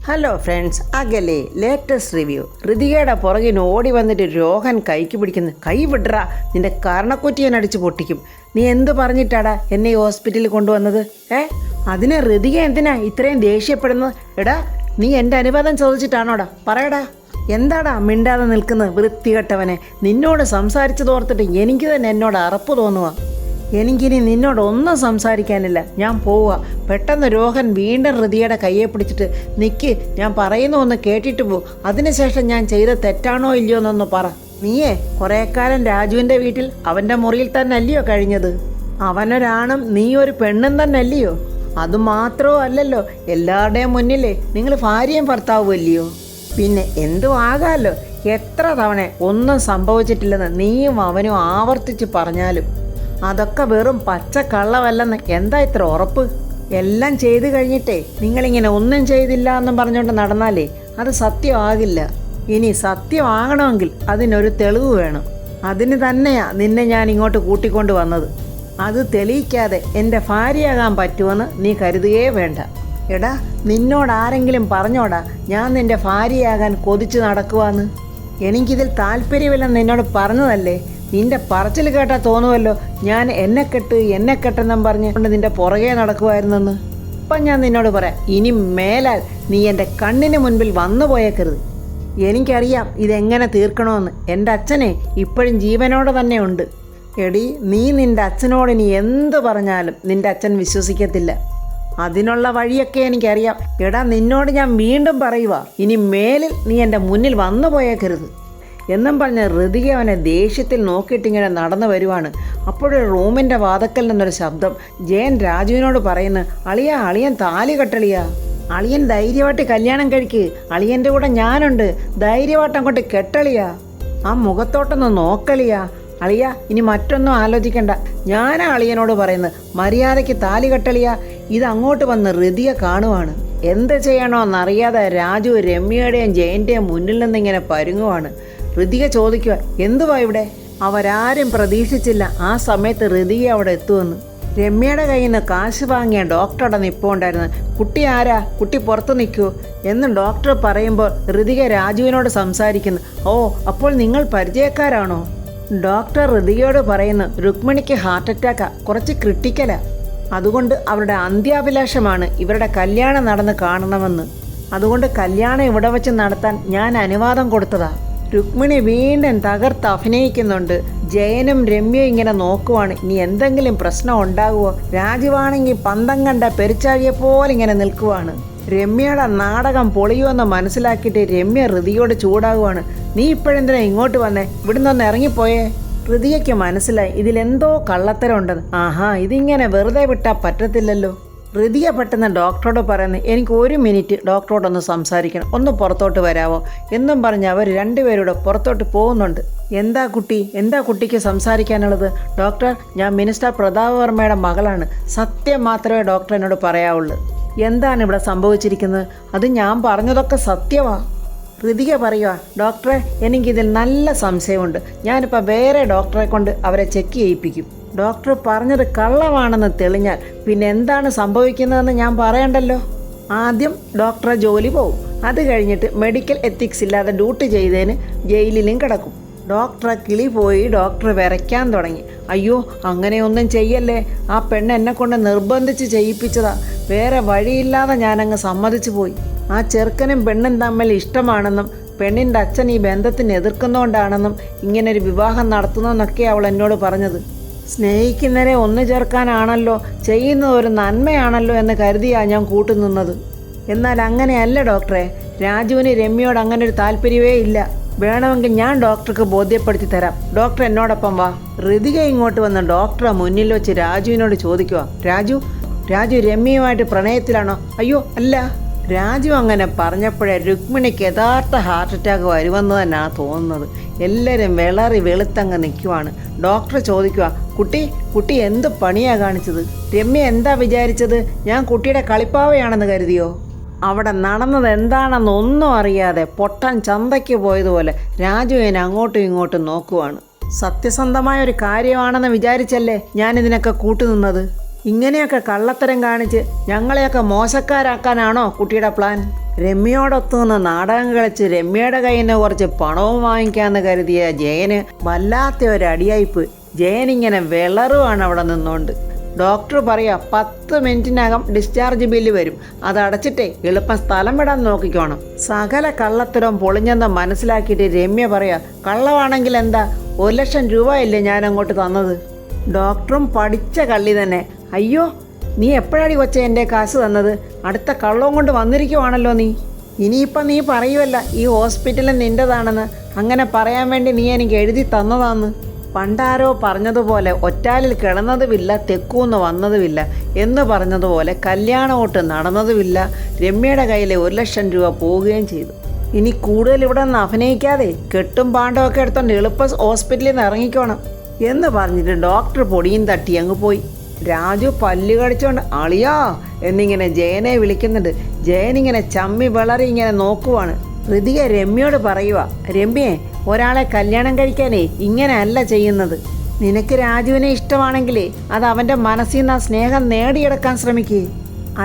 Hello friends, അകലെ latest review. ഋതികയുടെ പുറകിന് ഓടി വന്നിട്ട് രോഹൻ കൈക്ക് പിടിക്കുന്നു. കൈ വിടറാ, നിന്റെ കർണക്കുറ്റിയൻ അടിച്ച് പൊട്ടിക്കും. നീ എന്ത് പറഞ്ഞിട്ടാടാ എന്നെ ഈ ഹോസ്പിറ്റലിൽ കൊണ്ടുവന്നത്? അതിന് ഋതിക എന്തിനാ ഇത്രയും ദേഷ്യപ്പെടുന്നത്? എടാ, നീ എൻ്റെ അനുവാദം ചോദിച്ചിട്ടാണോടാ? പറയടാ, എന്താടാ മിണ്ടാതെ നിൽക്കുന്നത്? വൃത്തികെട്ടവനെ, നിന്നോട് സംസാരിച്ചതോർത്തിട്ട് എനിക്ക് തന്നെ എന്നോട് അറപ്പ് തോന്നുക. എനിക്കിനി നിന്നോടൊന്നും സംസാരിക്കാനില്ല, ഞാൻ പോവുക. പെട്ടെന്ന് രോഹൻ വീണ്ടും ഋതിയുടെ കയ്യെ പിടിച്ചിട്ട്, നിക്ക്, ഞാൻ പറയുന്ന ഒന്ന് കേട്ടിട്ട് പോ, അതിനുശേഷം ഞാൻ ചെയ്ത തെറ്റാണോ ഇല്ലയോ എന്നൊന്ന് പറ. നീയേ കുറേ കാലം രാജുവിൻ്റെ വീട്ടിൽ അവൻ്റെ മുറിയിൽ തന്നെ അല്ലയോ കഴിഞ്ഞത്? അവനൊരാണും നീ ഒരു പെണ്ണും തന്നെ അല്ലയോ? അതുമാത്രമോ അല്ലല്ലോ, എല്ലാവരുടെയും മുന്നിലേ നിങ്ങൾ ഭാര്യയും ഭർത്താവും അല്ലയോ? പിന്നെ എന്തു ആകാമല്ലോ. എത്ര തവണ ഒന്നും സംഭവിച്ചിട്ടില്ലെന്ന് നീയും അവനും ആവർത്തിച്ച് പറഞ്ഞാലും അതൊക്കെ വെറും പച്ച കള്ളമല്ലെന്ന് എന്താ ഇത്ര ഉറപ്പ്? എല്ലാം ചെയ്തു കഴിഞ്ഞിട്ടേ നിങ്ങളിങ്ങനെ ഒന്നും ചെയ്തില്ല എന്നും പറഞ്ഞുകൊണ്ട് നടന്നാലേ അത് സത്യമാകില്ല. ഇനി സത്യമാകണമെങ്കിൽ അതിനൊരു തെളിവ് വേണം. അതിന് തന്നെയാ നിന്നെ ഞാൻ ഇങ്ങോട്ട് കൂട്ടിക്കൊണ്ട് വന്നത്. അത് തെളിയിക്കാതെ എൻ്റെ ഭാര്യയാകാൻ പറ്റുമെന്ന് നീ കരുതുകയേ വേണ്ട. എടാ, നിന്നോട് ആരെങ്കിലും പറഞ്ഞോടാ ഞാൻ നിൻ്റെ ഭാര്യയാകാൻ കൊതിച്ച് നടക്കുവാന്ന്? എനിക്കിതിൽ താല്പര്യമില്ലെന്ന് നിന്നോട് പറഞ്ഞതല്ലേ? നിന്റെ പറച്ചിൽ കേട്ടാൽ തോന്നുമല്ലോ ഞാൻ എന്നെ കെട്ടെന്നും പറഞ്ഞുകൊണ്ട് നിന്റെ പുറകെ നടക്കുമായിരുന്നെന്ന്. ഇപ്പം ഞാൻ നിന്നോട് പറയാം, ഇനി മേലാൽ നീ എൻ്റെ കണ്ണിന് മുൻപിൽ വന്നു പോയേക്കരുത്. എനിക്കറിയാം ഇതെങ്ങനെ തീർക്കണമെന്ന്. എൻ്റെ അച്ഛനെ ഇപ്പോഴും ജീവനോടെ തന്നെ ഉണ്ട്. എടി, നീ നിൻ്റെ അച്ഛനോട് ഇനി എന്ത് പറഞ്ഞാലും നിൻ്റെ അച്ഛൻ വിശ്വസിക്കത്തില്ല. അതിനുള്ള വഴിയൊക്കെ എനിക്കറിയാം. എടാ, നിന്നോട് ഞാൻ വീണ്ടും പറയുക, ഇനി മേലിൽ നീ എൻ്റെ മുന്നിൽ വന്നു പോയേക്കരുത് എന്നും പറഞ്ഞ് ഋതിക അവനെ ദേഷ്യത്തിൽ നോക്കിയിട്ടിങ്ങനെ നടന്നു വരുവാണ്. അപ്പോഴൊരു റൂമിൻ്റെ വാതക്കൽ നിന്നൊരു ശബ്ദം. ജയൻ രാജുവിനോട് പറയുന്നു, അളിയൻ താലി കെട്ടളിയാ, അളിയൻ ധൈര്യമായിട്ട് കല്യാണം കഴിക്ക്, അളിയൻ്റെ കൂടെ ഞാനുണ്ട്, ധൈര്യമായിട്ട് അങ്ങോട്ട് കെട്ടളിയാ, ആ മുഖത്തോട്ടൊന്ന് നോക്കളിയാ. അളിയ, ഇനി മറ്റൊന്നും ആലോചിക്കണ്ട, ഞാനാ അളിയനോട് പറയുന്നത്, മര്യാദയ്ക്ക് താലി കെട്ടളിയാ. ഇത് അങ്ങോട്ട് വന്ന് ഋതിക കാണുവാണ്. എന്ത് ചെയ്യണമെന്നറിയാതെ രാജു രമ്യയുടെയും ജയൻ്റെയും മുന്നിൽ നിന്നിങ്ങനെ പരുങ്ങുവാണ്. ഋതിക ചോദിക്കുക, എന്തുവാ ഇവിടെ? അവരാരും പ്രതീക്ഷിച്ചില്ല ആ സമയത്ത് ഋതിക അവിടെ എത്തുമെന്ന്. രമ്യയുടെ കയ്യിൽ നിന്ന് കാശ് വാങ്ങിയ ഡോക്ടറുടെ നിൽപ്പുണ്ടായിരുന്നു. കുട്ടി ആരാ? കുട്ടി പുറത്ത് നിൽക്കൂ എന്ന് ഡോക്ടർ പറയുമ്പോൾ ഋതിക രാജുവിനോട് സംസാരിക്കുന്നു. ഓ, അപ്പോൾ നിങ്ങൾ പരിചയക്കാരാണോ? ഡോക്ടർ ഋതികയോട് പറയുന്നു, രുക്മിണിക്ക് ഹാർട്ട് അറ്റാക്കാ, കുറച്ച് ക്രിട്ടിക്കലാ. അതുകൊണ്ട് അവരുടെ അന്ത്യാഭിലാഷമാണ് ഇവരുടെ കല്യാണം നടന്ന് കാണണമെന്ന്. അതുകൊണ്ട് കല്യാണം ഇവിടെ വെച്ച് നടത്താൻ ഞാൻ അനുവാദം കൊടുത്തതാ. രുക്മിണി വീണ്ടും തകർത്ത് അഭിനയിക്കുന്നുണ്ട്. ജയനും രമ്യയും ഇങ്ങനെ നോക്കുവാണ്, ഇനി എന്തെങ്കിലും പ്രശ്നം ഉണ്ടാകുമോ? രാജുവാണെങ്കിൽ പന്തം കണ്ട പെരിച്ചാഴിയെ പോലെ ഇങ്ങനെ നിൽക്കുവാണ്. രമ്യയുടെ നാടകം പൊളിയുമെന്ന് മനസ്സിലാക്കിയിട്ട് രമ്യ ഋതിയോട് ചൂടാകുവാണ്. നീ ഇപ്പോഴെന്തിനാ ഇങ്ങോട്ട് വന്നേ? ഇവിടുന്ന് ഒന്ന് ഇറങ്ങിപ്പോയേ. ഋതികയ്ക്ക് മനസ്സിലായി ഇതിലെന്തോ കള്ളത്തരം ഉണ്ടെന്ന്. ആഹാ, ഇതിങ്ങനെ വെറുതെ വിട്ടാൽ പറ്റത്തില്ലല്ലോ. ഋതിക പെട്ടെന്ന് ഡോക്ടറോട് പറയുന്നത്, എനിക്ക് 1 മിനിറ്റ് ഡോക്ടറോടൊന്ന് സംസാരിക്കണം, ഒന്ന് പുറത്തോട്ട് വരാവോ എന്നും പറഞ്ഞ് അവർ രണ്ടുപേരുടെ പുറത്തോട്ട് പോകുന്നുണ്ട്. എന്താ കുട്ടിക്ക് സംസാരിക്കാനുള്ളത്? ഡോക്ടർ, ഞാൻ മിനിസ്റ്റർ പ്രതാപ് വർമ്മയുടെ മകളാണ്. സത്യം മാത്രമേ ഡോക്ടർ എന്നോട് പറയാവുള്ളൂ. എന്താണ് ഇവിടെ സംഭവിച്ചിരിക്കുന്നത്? അത് ഞാൻ പറഞ്ഞതൊക്കെ സത്യമാ. ഋതിക പറയുക, ഡോക്ടറെ, എനിക്കിതിൽ നല്ല സംശയമുണ്ട്. ഞാനിപ്പോൾ വേറെ ഡോക്ടറെ കൊണ്ട് അവരെ ചെക്ക് ചെയ്യിപ്പിക്കും. ഡോക്ടർ പറഞ്ഞത് കള്ളമാണെന്ന് തെളിഞ്ഞാൽ പിന്നെ എന്താണ് സംഭവിക്കുന്നതെന്ന് ഞാൻ പറയണ്ടല്ലോ. ആദ്യം ഡോക്ടറെ ജോലി പോവും, അത് കഴിഞ്ഞിട്ട് മെഡിക്കൽ എത്തിക്സ് ഇല്ലാതെ ഡ്യൂട്ടി ചെയ്തതിന് ജയിലിലും കിടക്കും. ഡോക്ടറെ കിളി പോയി ഡോക്ടർ വിറയ്ക്കാൻ തുടങ്ങി. അയ്യോ, അങ്ങനെയൊന്നും ചെയ്യല്ലേ, ആ പെണ്ണ് എന്നെ കൊണ്ട് നിർബന്ധിച്ച് ചെയ്യിപ്പിച്ചതാ, വേറെ വഴിയില്ലാതെ ഞാനങ്ങ് സമ്മതിച്ചു പോയി. ആ ചെറുക്കനും പെണ്ണും തമ്മിൽ ഇഷ്ടമാണെന്നും പെണ്ണിൻ്റെ അച്ഛൻ ഈ ബന്ധത്തിന് എതിർക്കുന്നതുകൊണ്ടാണെന്നും ഇങ്ങനൊരു വിവാഹം നടത്തുന്നതെന്നൊക്കെ അവൾ എന്നോട് പറഞ്ഞത്. സ്നേഹിക്കുന്നവരെ ഒന്നു ചേർക്കാനാണല്ലോ, ചെയ്യുന്നത് ഒരു നന്മയാണല്ലോ എന്ന് കരുതിയാ ഞാൻ കൂട്ടുനിന്നത്. എന്നാൽ അങ്ങനെയല്ല ഡോക്ടറെ. രാജുവിന് രമ്യയോട് അങ്ങനെ ഒരു താല്പര്യമേ ഇല്ല. വേണമെങ്കിൽ ഞാൻ ഡോക്ടർക്ക് ബോധ്യപ്പെടുത്തി തരാം. ഡോക്ടർ എന്നോടൊപ്പം വാ. ഋതിക ഇങ്ങോട്ട് വന്ന് ഡോക്ടറെ മുന്നിൽ വെച്ച് രാജുവിനോട് ചോദിക്കുക, രാജു രമ്യയുമായിട്ട് പ്രണയത്തിലാണോ? അയ്യോ അല്ല. രാജു അങ്ങനെ പറഞ്ഞപ്പോഴേ രുക്മിണിക്ക് യഥാർത്ഥ ഹാർട്ട് അറ്റാക്ക് വരുമെന്ന് തന്നെയാണ് തോന്നുന്നത്. എല്ലാവരും വെളറി വെളുത്തങ്ങ് നിൽക്കുവാണ്. ഡോക്ടർ ചോദിക്കുക, കുട്ടി എന്ത് പണിയാ കാണിച്ചത്? രമ്യ എന്താ വിചാരിച്ചത്? ഞാൻ കുട്ടിയുടെ കളിപ്പാവയാണെന്ന് കരുതിയോ? അവിടെ നടന്നത് എന്താണെന്നൊന്നും അറിയാതെ പൊട്ടാൻ ചന്തയ്ക്ക് പോയതുപോലെ രാജുവിനെ അങ്ങോട്ടും ഇങ്ങോട്ടും നോക്കുവാണ്. സത്യസന്ധമായ ഒരു കാര്യമാണെന്ന് വിചാരിച്ചല്ലേ ഞാനിതിനൊക്കെ കൂട്ടുനിന്നത്. ഇങ്ങനെയൊക്കെ കള്ളത്തരം കാണിച്ച് ഞങ്ങളെയൊക്കെ മോശക്കാരാക്കാനാണോ കുട്ടിയുടെ പ്ലാൻ? രമ്യയോടൊത്തുനിന്ന് നാടകം കളിച്ച് രമ്യയുടെ കയ്യിൽ നിന്ന് കുറച്ച് പണവും വാങ്ങിക്കാമെന്ന് കരുതിയ ജയന് വല്ലാത്ത ഒരു അടിയായിപ്പോയി. ജയനിങ്ങനെ വിളറുവാണ് അവിടെ നിന്നുകൊണ്ട്. ഡോക്ടർ പറയാ 10 മിനിറ്റിനകം ഡിസ്ചാർജ് ബില്ല് വരും, അത് അടച്ചിട്ടേ എളുപ്പം സ്ഥലം വിടാൻ നോക്കിക്കോണം. സകല കള്ളത്തരം പൊളിഞ്ഞെന്ന് മനസ്സിലാക്കിയിട്ട് രമ്യ പറയാ, കള്ളമാണെങ്കിൽ എന്താ, 1 ലക്ഷം രൂപയല്ലേ ഞാൻ അങ്ങോട്ട് തന്നത്. ഡോക്ടറും പഠിച്ച കള്ളി തന്നെ. അയ്യോ, നീ എപ്പോഴാടി കൊച്ചേ എൻ്റെ കാശ് തന്നത്? അടുത്ത കള്ളവും കൊണ്ട് വന്നിരിക്കുവാണല്ലോ നീ. ഇനിയിപ്പം നീ പറയുമല്ല ഈ ഹോസ്പിറ്റലിൽ നിൻ്റെതാണെന്ന്. അങ്ങനെ പറയാൻ വേണ്ടി നീ എനിക്ക് എഴുതി തന്നതാന്ന്. പണ്ടാരോ പറഞ്ഞതുപോലെ ഒറ്റാലിൽ കിടന്നതുമില്ല തെക്കൂന്ന് വന്നതുമില്ല എന്ന് പറഞ്ഞതുപോലെ കല്യാണമോട്ട് നടന്നതുമില്ല. രമ്യയുടെ കയ്യിൽ 1 ലക്ഷം രൂപ പോവുകയും ചെയ്തു. ഇനി കൂടുതൽ ഇവിടെ നിന്ന് അഭിനയിക്കാതെ കെട്ടും പാണ്ടമൊക്കെ എടുത്തോണ്ട് എളുപ്പം ഹോസ്പിറ്റലിൽ നിന്ന് ഇറങ്ങിക്കോണം എന്ന് പറഞ്ഞിട്ട് ഡോക്ടർ പൊടിയും തട്ടി അങ്ങ് പോയി. രാജു പല്ല് കടിച്ചോണ്ട് അളിയാ എന്നിങ്ങനെ ജയനെ വിളിക്കുന്നുണ്ട്. ജയനിങ്ങനെ ചമ്മി വിളറി ഇങ്ങനെ നോക്കുവാണ്. ഋതിക രമ്യയോട് പറയുക, രമ്യേ, ഒരാളെ കല്യാണം കഴിക്കാനേ ഇങ്ങനെയല്ല ചെയ്യുന്നത്. നിനക്ക് രാജുവിനെ ഇഷ്ടമാണെങ്കിലേ അത് അവൻ്റെ മനസ്സിൽ നിന്ന് ആ സ്നേഹം നേടിയെടുക്കാൻ ശ്രമിക്കുക.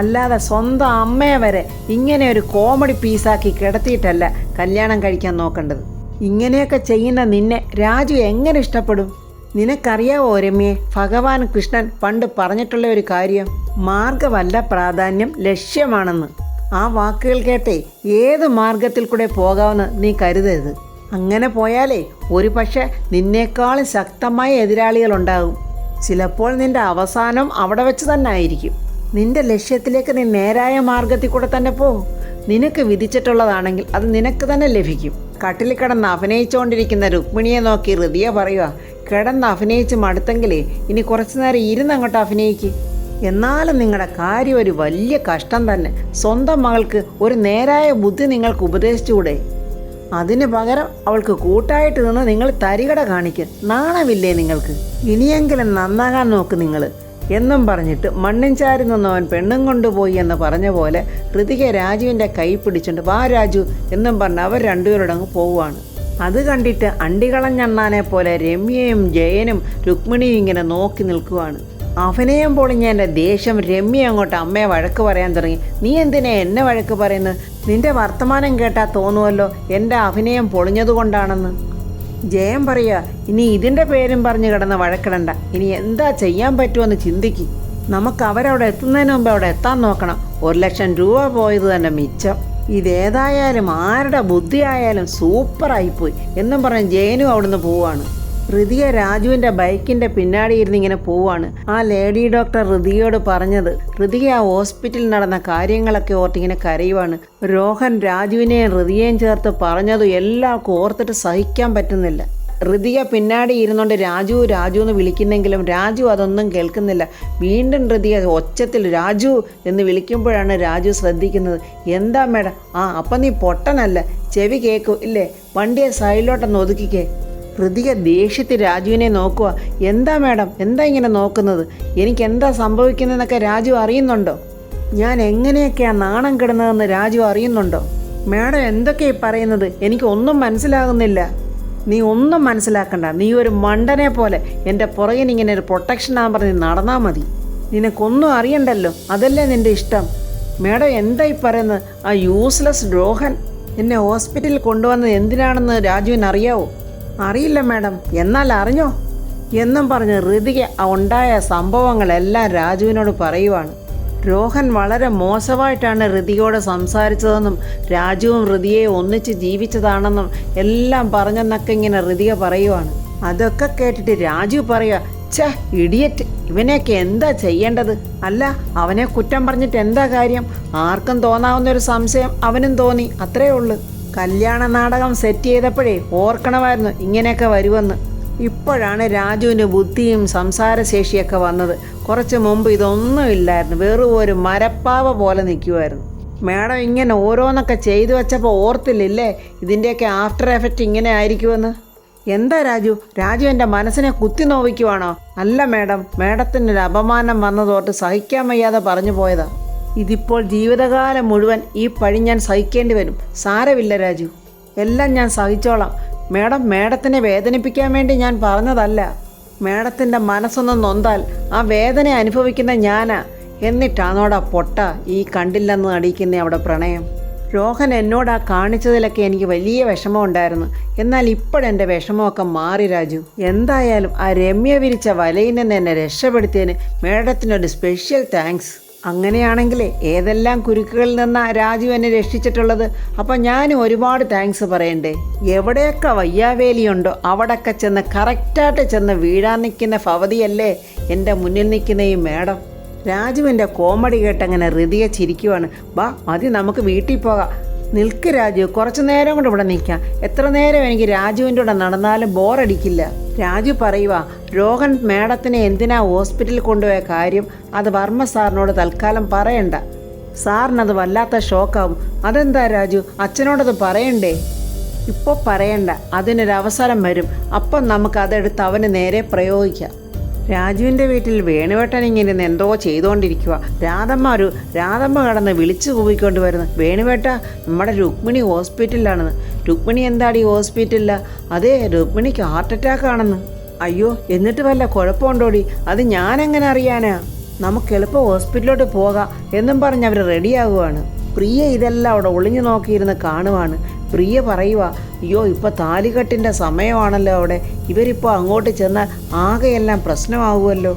അല്ലാതെ സ്വന്തം അമ്മയെ വരെ ഇങ്ങനെ ഒരു കോമഡി പീസാക്കി കിടത്തിയിട്ടല്ല കല്യാണം കഴിക്കാൻ നോക്കേണ്ടത്. ഇങ്ങനെയൊക്കെ ചെയ്യുന്ന നിന്നെ രാജു എങ്ങനെ ഇഷ്ടപ്പെടും? നിനക്കറിയാവോ രമ്യേ, ഭഗവാൻ കൃഷ്ണൻ പണ്ട് പറഞ്ഞിട്ടുള്ള ഒരു കാര്യം, മാർഗമല്ല പ്രാധാന്യം ലക്ഷ്യമാണെന്ന്. ആ വാക്കുകൾ കേട്ടേ ഏത് മാർഗത്തിൽ കൂടെ പോകാമെന്ന് നീ കരുതരുത്. അങ്ങനെ പോയാലേ ഒരു പക്ഷേ നിന്നേക്കാളും ശക്തമായ എതിരാളികളുണ്ടാകും. ചിലപ്പോൾ നിന്റെ അവസാനം അവിടെ വെച്ച് തന്നെ ആയിരിക്കും. നിന്റെ ലക്ഷ്യത്തിലേക്ക് നീ നേരായ മാർഗത്തിൽ കൂടെ തന്നെ പോകും. നിനക്ക് വിധിച്ചിട്ടുള്ളതാണെങ്കിൽ അത് നിനക്ക് തന്നെ ലഭിക്കും. കട്ടിൽ കിടന്ന് അഭിനയിച്ചുകൊണ്ടിരിക്കുന്ന രുക്മിണിയെ നോക്കി ഋതിയ പറയുക, കിടന്ന് അഭിനയിച്ച് മടുത്തെങ്കിലേ ഇനി കുറച്ചു നേരം ഇരുന്നങ്ങോട്ട് അഭിനയിക്കുക. എന്നാലും നിങ്ങളുടെ കാര്യം ഒരു വലിയ കഷ്ടം തന്നെ. സ്വന്തം മകൾക്ക് ഒരു നേരായ ബുദ്ധി നിങ്ങൾക്ക് ഉപദേശിച്ചുകൂടെ? അതിന് പകരം അവൾക്ക് കൂട്ടായിട്ട് നിന്ന് നിങ്ങൾ തരികട കാണിക്കുക. നാണമില്ലേ നിങ്ങൾക്ക്? ഇനിയെങ്കിലും നന്നാകാൻ നോക്ക് നിങ്ങൾ എന്നും പറഞ്ഞിട്ട് മണ്ണും ചാരി നിന്നവൻ പെണ്ണും കൊണ്ടുപോയി എന്ന് പറഞ്ഞ പോലെ ഋതിക രാജുവിൻ്റെ കൈ പിടിച്ചുകൊണ്ട് വാ രാജു എന്നും പറഞ്ഞ് അവർ രണ്ടുപേരോടങ്ങ് പോവുകയാണ്. അത് കണ്ടിട്ട് അണ്ടികളഞ്ഞണ്ണാനെ പോലെ രമ്യയും ജയനും രുക്മിണിയും ഇങ്ങനെ നോക്കി നിൽക്കുവാണ്. അഭിനയം പൊളിഞ്ഞ എൻ്റെ ദേഷ്യം രമ്യ അങ്ങോട്ട് അമ്മയെ വഴക്ക് പറയാൻ തുടങ്ങി. നീ എന്തിനാ എന്നെ വഴക്ക് പറയുന്നത്? നിന്റെ വർത്തമാനം കേട്ടാൽ തോന്നുമല്ലോ എൻ്റെ അഭിനയം പൊളിഞ്ഞതുകൊണ്ടാണെന്ന്. ജയൻ പറയുക, ഇനി ഇതിൻ്റെ പേരും പറഞ്ഞ് കിടന്ന് വഴക്കിടണ്ട. ഇനി എന്താ ചെയ്യാൻ പറ്റുമെന്ന് ചിന്തിക്ക്. നമുക്ക് അവരവിടെ എത്തുന്നതിന് മുമ്പ് അവിടെ എത്താൻ നോക്കണം. 1 ലക്ഷം രൂപ പോയത് തന്നെ മിച്ചം. ഇതേതായാലും ആരുടെ ബുദ്ധിയായാലും സൂപ്പറായിപ്പോയി എന്നും പറഞ്ഞ് ജയനും അവിടുന്ന് പോവാണ്. ഋതിക രാജുവിൻ്റെ ബൈക്കിൻ്റെ പിന്നാടി ഇരുന്ന് ഇങ്ങനെ പോവാണ്. ആ ലേഡി ഡോക്ടർ ഋതികയോട് പറഞ്ഞത്, ഋതിക ആ ഹോസ്പിറ്റലിൽ നടന്ന കാര്യങ്ങളൊക്കെ ഓർത്തിങ്ങനെ കരയുവാണ്. രോഹൻ രാജുവിനെയും ഋതികയും ചേർത്ത് പറഞ്ഞതും എല്ലാവർക്കും ഓർത്തിട്ട് സഹിക്കാൻ പറ്റുന്നില്ല. ഋതിക പിന്നാടി ഇരുന്നുകൊണ്ട് രാജു രാജു എന്ന് വിളിക്കുന്നെങ്കിലും രാജു അതൊന്നും കേൾക്കുന്നില്ല. വീണ്ടും ഋതിക ഒച്ചത്തിൽ രാജു എന്ന് വിളിക്കുമ്പോഴാണ് രാജു ശ്രദ്ധിക്കുന്നത്. എന്താ മേഡം? അപ്പം നീ പൊട്ടനല്ല, ചെവി കേൾക്കൂ ഇല്ലേ? വണ്ടിയെ സൈഡിലോട്ടൊന്ന് ഒതുക്കിക്കേ. ഋതിക ദേഷ്യത്തിൽ രാജുവിനെ നോക്കുക. എന്താ മേഡം, എന്താ ഇങ്ങനെ നോക്കുന്നത്? എനിക്കെന്താ സംഭവിക്കുന്നതെന്നൊക്കെ രാജു അറിയുന്നുണ്ടോ? ഞാൻ എങ്ങനെയൊക്കെയാണ് നാണം കിടന്നതെന്ന് രാജു അറിയുന്നുണ്ടോ? മേഡം എന്തൊക്കെയായി പറയുന്നത്? എനിക്കൊന്നും മനസ്സിലാകുന്നില്ല. നീ ഒന്നും മനസ്സിലാക്കണ്ട. നീ ഒരു മണ്ടനെ പോലെ എൻ്റെ പുറകിനിങ്ങനെ ഒരു പ്രൊട്ടക്ഷനാകാൻ പറഞ്ഞ് നടന്നാൽ മതി. നിനക്കൊന്നും അറിയണ്ടല്ലോ, അതല്ലേ നിൻ്റെ ഇഷ്ടം. മേഡം എന്തായി പറയുന്നത്? ആ യൂസ്ലെസ് ദ്രോഹൻ എന്നെ ഹോസ്പിറ്റലിൽ കൊണ്ടുവന്നത് എന്തിനാണെന്ന് രാജുവിന് അറിയാവോ? അറിയില്ല മേഡം. എന്നാൽ അറിഞ്ഞോ എന്നും പറഞ്ഞ് ഋതിക ഉണ്ടായ സംഭവങ്ങളെല്ലാം രാജുവിനോട് പറയുവാണ്. രോഹൻ വളരെ മോശമായിട്ടാണ് ഋതികയോട് സംസാരിച്ചതെന്നും രാജുവും ഋതിയെ ഒന്നിച്ച് ജീവിച്ചതാണെന്നും എല്ലാം പറഞ്ഞെന്നൊക്കെ ഇങ്ങനെ ഋതിക പറയുവാണ്. അതൊക്കെ കേട്ടിട്ട് രാജു പറയുക, ഛേ ഇഡിയറ്റ്, ഇവനെയൊക്കെ എന്താ ചെയ്യേണ്ടത്? അല്ല, അവനെ കുറ്റം പറഞ്ഞിട്ട് എന്താ കാര്യം? ആർക്കും തോന്നാവുന്നൊരു സംശയം അവനും തോന്നി, അത്രേ ഉള്ളൂ. കല്യാണ നാടകം സെറ്റ് ചെയ്തപ്പോഴേ ഓർക്കണമായിരുന്നു ഇങ്ങനെയൊക്കെ വരുമെന്ന്. ഇപ്പോഴാണ് രാജുവിന് ബുദ്ധിയും സംസാരശേഷിയൊക്കെ വന്നത്. കുറച്ച് മുമ്പ് ഇതൊന്നും ഇല്ലായിരുന്നു, വെറും ഒരു മരപ്പാവ പോലെ നിൽക്കുമായിരുന്നു. മേഡം ഇങ്ങനെ ഓരോന്നൊക്കെ ചെയ്തു വെച്ചപ്പോൾ ഓർത്തില്ലേ ഇതിൻ്റെയൊക്കെ ആഫ്റ്റർ എഫക്റ്റ് ഇങ്ങനെ ആയിരിക്കുമെന്ന്? എന്താ രാജു എൻ്റെ മനസ്സിനെ കുത്തി നോവിക്കുവാണോ? അല്ല മേഡം, മേഡത്തിനൊരു അപമാനം വന്നതോട്ട് സഹിക്കാൻ വയ്യാതെ പറഞ്ഞു പോയതാ. ഇതിപ്പോൾ ജീവിതകാലം മുഴുവൻ ഈ പഴി ഞാൻ സഹിക്കേണ്ടി വരും. സാരമില്ല രാജു, എല്ലാം ഞാൻ സഹിച്ചോളാം. മേഡത്തിനെ വേദനിപ്പിക്കാൻ വേണ്ടി ഞാൻ പറഞ്ഞതല്ല. മേഡത്തിൻ്റെ മനസ്സൊന്ന് നൊന്താൽ ആ വേദന അനുഭവിക്കുന്ന ഞാനാ. എന്നിട്ടാണോടാ പൊട്ട ഈ കണ്ടില്ലെന്ന് നടിക്കുന്ന അവിടെ പ്രണയം. രോഹൻ എന്നോടാ കാണിച്ചതിലൊക്കെ എനിക്ക് വലിയ വിഷമമുണ്ടായിരുന്നു. എന്നാൽ ഇപ്പോഴെൻ്റെ വിഷമമൊക്കെ മാറി രാജു. എന്തായാലും ആ രമ്യ വിരിച്ച വലയിൽ നിന്ന് എന്നെ രക്ഷപ്പെടുത്തിയതിന് മേഡത്തിനൊരു സ്പെഷ്യൽ താങ്ക്സ്. അങ്ങനെയാണെങ്കിൽ ഏതെല്ലാം കുരുക്കുകളിൽ നിന്നാണ് രാജു എന്നെ രക്ഷിച്ചിട്ടുള്ളത്. അപ്പം ഞാനും ഒരുപാട് താങ്ക്സ് പറയണ്ടേ. എവിടെയൊക്കെ വയ്യാവേലിയുണ്ടോ അവിടെയൊക്കെ ചെന്ന് കറക്റ്റായിട്ട് ചെന്ന് വീഴാൻ നിൽക്കുന്ന ഭവതിയല്ലേ എൻ്റെ മുന്നിൽ നിൽക്കുന്ന ഈ മേഡം. രാജുവിൻ്റെ കോമഡി കേട്ടങ്ങനെ ഹൃദയ ചിരിക്കുവാണ്. ബാ മതി, നമുക്ക് വീട്ടിൽ പോകാം. നിൽക്ക് രാജു, കുറച്ച് നേരം കൊണ്ട് ഇവിടെ നിൽക്കാം. എത്ര നേരം എനിക്ക് രാജുവിൻ്റെ കൂടെ നടന്നാലും ബോറടിക്കില്ല. രാജു പറയുക, രോഹൻ മേഡത്തിനെ എന്തിനാ ഹോസ്പിറ്റലിൽ കൊണ്ടുപോയ കാര്യം അത് വർമ്മ സാറിനോട് തൽക്കാലം പറയണ്ട. സാറിനത് വല്ലാത്ത ഷോക്കാവും. അതെന്താ രാജു, അച്ഛനോടത് പറയണ്ടേ? ഇപ്പോൾ പറയണ്ട, അതിനൊരവസരം വരും. അപ്പം നമുക്കതെടുത്ത് അവന് നേരെ പ്രയോഗിക്കാം. രാജുവിൻ്റെ വീട്ടിൽ വേണുവേട്ടൻ ഇങ്ങനെ എന്തോ ചെയ്തുകൊണ്ടിരിക്കുക. രാധമ്മ കടന്ന് വിളിച്ചു കൂവിക്കൊണ്ട് വരുന്നു. വേണുവേട്ട, നമ്മുടെ രുക്മിണി ഹോസ്പിറ്റലിലാണെന്ന്. രുക്മിണി എന്താടി ഹോസ്പിറ്റലില്ല? അതേ, രുക്മിണിക്ക് ഹാർട്ട് അറ്റാക്ക് ആണെന്ന്. അയ്യോ, എന്നിട്ട് വല്ല കുഴപ്പമുണ്ടോടി? അത് ഞാനെങ്ങനെ അറിയാനാ? നമുക്ക് എളുപ്പം ഹോസ്പിറ്റലിലോട്ട് പോകാം എന്നും പറഞ്ഞ് അവർ റെഡിയാകുവാണ്. പ്രിയ ഇതെല്ലാം അവിടെ ഒളിഞ്ഞു നോക്കിയിരുന്ന് കാണുവാണ്. പ്രിയ പറയുക, അയ്യോ ഇപ്പോൾ താലികെട്ടിൻ്റെ സമയമാണല്ലോ അവിടെ. ഇവരിപ്പോൾ അങ്ങോട്ട് ചെന്നാൽ ആകെയെല്ലാം പ്രശ്നമാവുമല്ലോ.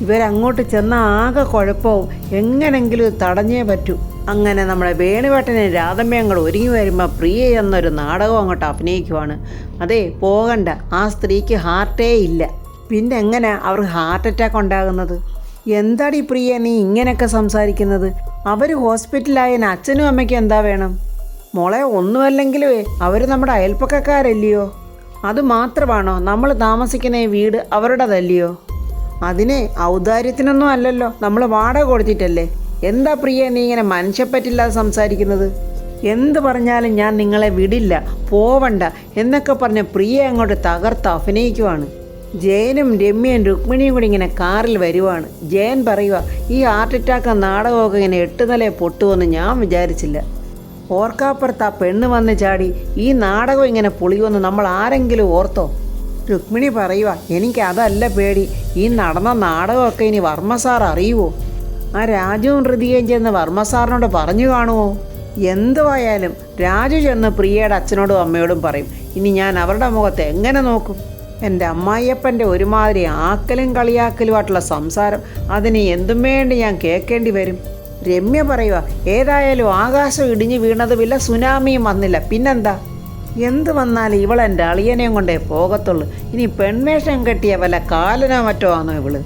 ഇവരങ്ങോട്ട് ചെന്നാൽ ആകെ കുഴപ്പവും. എങ്ങനെങ്കിലും തടഞ്ഞേ പറ്റൂ. അങ്ങനെ നമ്മുടെ വേണുവേട്ടനെ രാധമ്മയും കൂടെ ഒരുങ്ങി വരുമ്പോൾ പ്രിയ എന്നൊരു നാടകം അങ്ങോട്ട് അഭിനയിക്കുവാണ്. അതേ, പോകണ്ട, ആ സ്ത്രീക്ക് ഹാർട്ടേ ഇല്ല. പിന്നെ എങ്ങനെ അവർക്ക് ഹാർട്ട് അറ്റാക്ക് ഉണ്ടാകുന്നത്? എന്താടി പ്രിയ നീ ഇങ്ങനെയൊക്കെ സംസാരിക്കുന്നത്? അവർ ഹോസ്പിറ്റലായതിന് അച്ഛനും അമ്മയ്ക്കും എന്താ വേണം? മോളെ, ഒന്നുമല്ലെങ്കിലും അവർ നമ്മുടെ അയൽപ്പക്കക്കാരല്ലയോ? അത് മാത്രമാണോ നമ്മൾ താമസിക്കുന്ന ഈ വീട് അവരുടേതല്ലയോ? അതിനെ ഔദാര്യത്തിനൊന്നും അല്ലല്ലോ, നമ്മൾ വാടക കൊടുത്തിട്ടല്ലേ. എന്താ പ്രിയ നീ ഇങ്ങനെ മനുഷ്യപ്പറ്റില്ലാതെ സംസാരിക്കുന്നത്? എന്ത് പറഞ്ഞാലും ഞാൻ നിങ്ങളെ വിടില്ല, പോവണ്ട എന്നൊക്കെ പറഞ്ഞ് പ്രിയ അങ്ങോട്ട് തകർത്ത് അഭിനയിക്കുവാണ്. ജയനും രമ്യയും രുക്മിണിയും കൂടി ഇങ്ങനെ കാറിൽ വരുവാണ്. ജയൻ പറയുക, ഈ ഹാർട്ട് അറ്റാക്ക് നാടകമൊക്കെ ഇങ്ങനെ 8 നില പൊട്ടുമെന്ന് ഞാൻ വിചാരിച്ചില്ല. ഓർക്കാപ്പുറത്ത് ആ പെണ്ണ് വന്ന് ചാടി ഈ നാടകം ഇങ്ങനെ പൊളിയുമെന്ന് നമ്മൾ ആരെങ്കിലും ഓർത്തോ? രുക്മിണി പറയുക, എനിക്ക് അതല്ല പേടി, ഈ നടന്ന നാടകമൊക്കെ ഇനി വർമ്മ സാർ അറിയുമോ? ആ രാജുവും ഹൃതികയും ചെന്ന് വർമ്മ സാറിനോട് പറഞ്ഞു കാണുമോ? എന്തുവായാലും രാജു ചെന്ന് പ്രിയയുടെ അച്ഛനോടും അമ്മയോടും പറയും. ഇനി ഞാൻ അവരുടെ മുഖത്ത് എങ്ങനെ നോക്കും? എൻ്റെ അമ്മായിയപ്പൻ്റെ ഒരുമാതിരി ആക്കലും കളിയാക്കലുമായിട്ടുള്ള സംസാരം, അതിന് എന്തും വേണ്ടി ഞാൻ കേൾക്കേണ്ടി വരും. രമ്യ പറയുക, ഏതായാലും ആകാശം ഇടിഞ്ഞു വീണത് വല്ല സുനാമിയും വന്നില്ല, പിന്നെന്താ? എന്ത് വന്നാലും ഇവളെൻ്റെ അളിയനെയും കൊണ്ടേ പോകത്തുള്ളൂ. ഇനി പെൺവേഷം കെട്ടിയ വല്ല കാലനോ മറ്റോ ആണോ ഇവള്?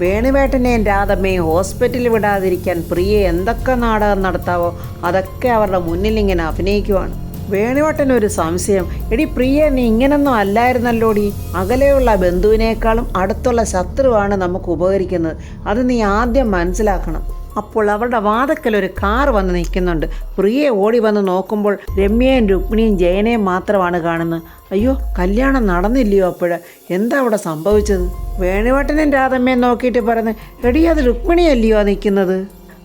വേണുവേട്ടനെയും രാധമ്മയും ഹോസ്പിറ്റലിൽ വിടാതിരിക്കാൻ പ്രിയ എന്തൊക്കെ നാടകം നടത്താവോ അതൊക്കെ അവരുടെ മുന്നിൽ ഇങ്ങനെ അഭിനയിക്കുവാണ്. വേണുവേട്ടനൊരു സംശയം, എടി പ്രിയ നീ ഇങ്ങനൊന്നും അല്ലായിരുന്നല്ലോടി. അകലെയുള്ള ബന്ധുവിനേക്കാളും അടുത്തുള്ള ശത്രുവാണ് നമുക്ക് ഉപകരിക്കുന്നത്. അത് നീ ആദ്യം മനസ്സിലാക്കണം. അപ്പോൾ അവരുടെ വാതക്കൽ ഒരു കാർ വന്ന് നിൽക്കുന്നുണ്ട്. പ്രിയ ഓടി വന്ന് നോക്കുമ്പോൾ രമ്യയും രുക്മിണിയും ജയനെയും മാത്രമാണ് കാണുന്നത്. അയ്യോ, കല്യാണം നടന്നില്ലയോ? അപ്പോഴ് എന്താ അവിടെ സംഭവിച്ചത്? വേണുവേട്ടനും രാധമ്മയും നോക്കിയിട്ട് പറഞ്ഞു, എടി അത് രുക്മിണിയല്ലയോ നിൽക്കുന്നത്?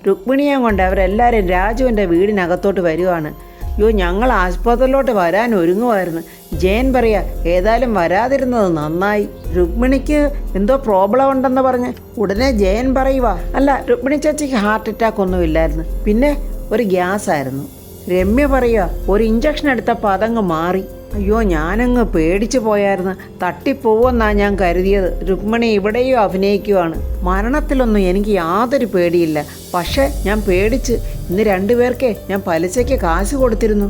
രുക്മിണിയെ കൊണ്ട് അവരെല്ലാവരും രാജുവിൻ്റെ വീടിനകത്തോട്ട് വരുവാണ്. അയ്യോ, ഞങ്ങൾ ആശുപത്രിയിലോട്ട് വരാൻ ഒരുങ്ങുമായിരുന്നു. ജയൻ പറയാ, ഏതായാലും വരാതിരുന്നത് നന്നായി. രുക്മിണിക്ക് എന്തോ പ്രോബ്ലം ഉണ്ടെന്ന് പറഞ്ഞ് ഉടനെ ജയൻ പറയുക, അല്ല രുക്മിണി ചേച്ചിക്ക് ഹാർട്ട് അറ്റാക്ക് ഒന്നും ഇല്ലായിരുന്നു, പിന്നെ ഒരു ഗ്യാസ് ആയിരുന്നു. രമ്യ പറയുക, ഒരു ഇഞ്ചക്ഷൻ എടുത്തപ്പോൾ അതങ്ങ് മാറി. അയ്യോ, ഞാനങ്ങ് പേടിച്ചു പോയായിരുന്നു. തട്ടിപ്പോവെന്നാണ് ഞാൻ കരുതിയത്. രുക്മിണി ഇവിടെയും അഭിനയിക്കുവാണ്. മരണത്തിലൊന്നും എനിക്ക് യാതൊരു പേടിയില്ല, പക്ഷേ ഞാൻ പേടിച്ച്. ഇന്ന് 2 പേർക്ക് ഞാൻ പലിശയ്ക്ക് കാശ് കൊടുത്തിരുന്നു.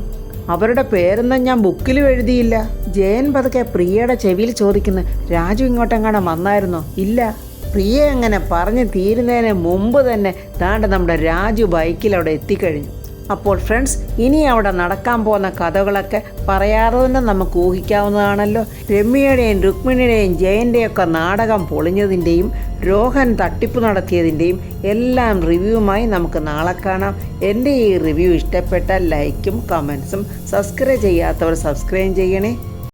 അവരുടെ പേരൊന്നും ഞാൻ ബുക്കിലും എഴുതിയില്ല. ജയൻ പതുക്കെ പ്രിയയുടെ ചെവിയിൽ ചോദിക്കുന്നു, രാജു ഇങ്ങോട്ടെങ്ങാനും വന്നായിരുന്നോ? ഇല്ല. പ്രിയ അങ്ങനെ പറഞ്ഞ് തീരുന്നതിന് മുമ്പ് തന്നെ ദാണ്ട് നമ്മുടെ രാജു ബൈക്കിൽ അവിടെ എത്തിക്കഴിഞ്ഞു. അപ്പോൾ ഫ്രണ്ട്സ്, ഇനി അവിടെ നടക്കാൻ പോകുന്ന കഥകളൊക്കെ പറയാതെ തന്നെ നമുക്ക് ഊഹിക്കാവുന്നതാണല്ലോ. രമ്യയുടെയും രുക്മിണിയുടെയും ജയൻ്റെയൊക്കെ നാടകം പൊളിഞ്ഞതിൻ്റെയും രോഹൻ തട്ടിപ്പ് നടത്തിയതിൻ്റെയും എല്ലാം റിവ്യൂവുമായി നമുക്ക് നാളെ കാണാം. എൻ്റെ ഈ റിവ്യൂ ഇഷ്ടപ്പെട്ടാൽ ലൈക്കും കമൻസും, സബ്സ്ക്രൈബ് ചെയ്യാത്തവർ സബ്സ്ക്രൈബ് ചെയ്യണേ.